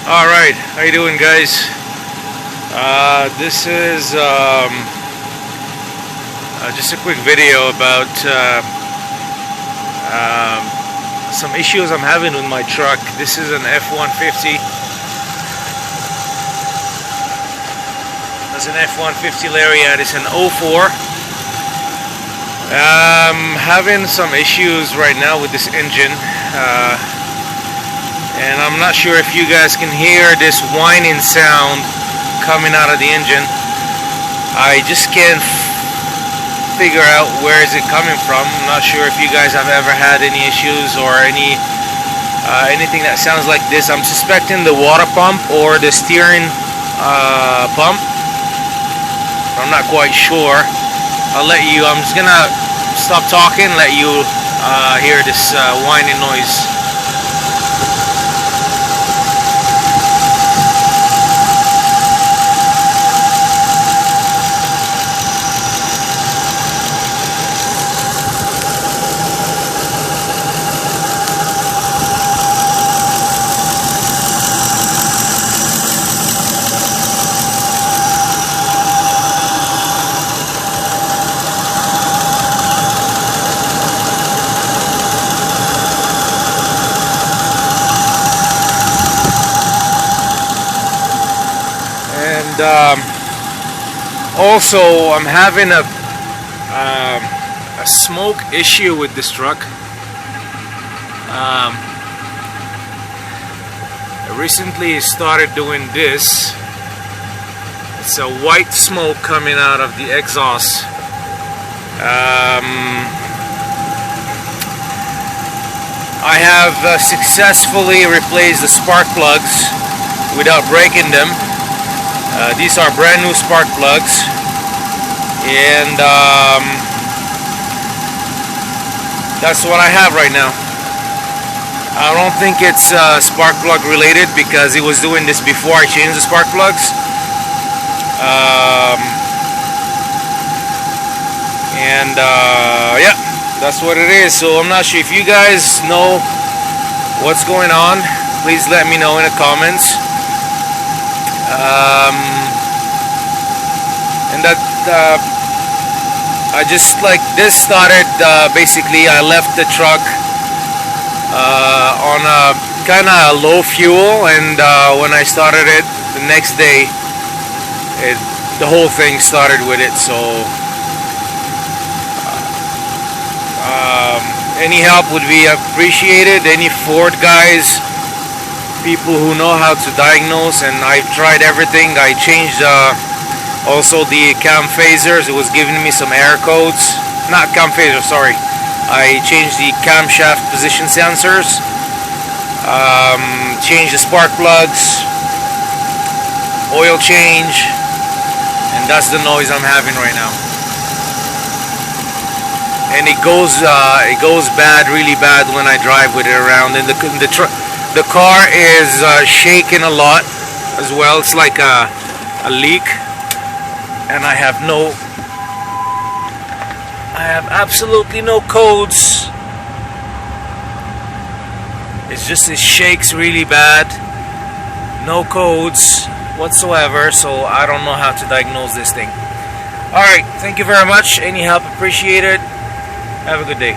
Alright, how you doing, guys? This is just a quick video about some issues I'm having with my truck. This is an F150. That's an F150 Lariat. It's an 04. Having some issues right now with this engine. And I'm not sure if you guys can hear this whining sound coming out of the engine. I just can't figure out where is it coming from. I'm not sure if you guys have ever had any issues or anything that sounds like this. I'm suspecting the water pump or the steering pump. I'm not quite sure. I'm just gonna stop talking, let you hear this whining noise. Also, I'm having a smoke issue with this truck. I recently started doing this. It's a white smoke coming out of the exhaust. I have successfully replaced the spark plugs without breaking them. These are brand new spark plugs, and that's what I have right now. I don't think it's spark plug related because it was doing this before I changed the spark plugs. Yeah, that's what it is. So I'm not sure if you guys know what's going on. Please let me know in the comments. And that I just like this started basically I left the truck on a kind of low fuel, and when I started it the next day, the whole thing started with it. So any help would be appreciated. Any Ford guys, people who know how to diagnose, and I've tried everything. I changed also the cam phasers. It was giving me some error codes. Not cam phasers, sorry. I changed the camshaft position sensors, changed the spark plugs, oil change, and that's the noise I'm having right now. And it goes bad, really bad when I drive with it around. And the car is shaking a lot as well. It's like a leak, and I have absolutely no codes. It shakes really bad. No codes whatsoever, so I don't know how to diagnose this thing. Alright, thank you very much. Any help appreciated. Have a good day.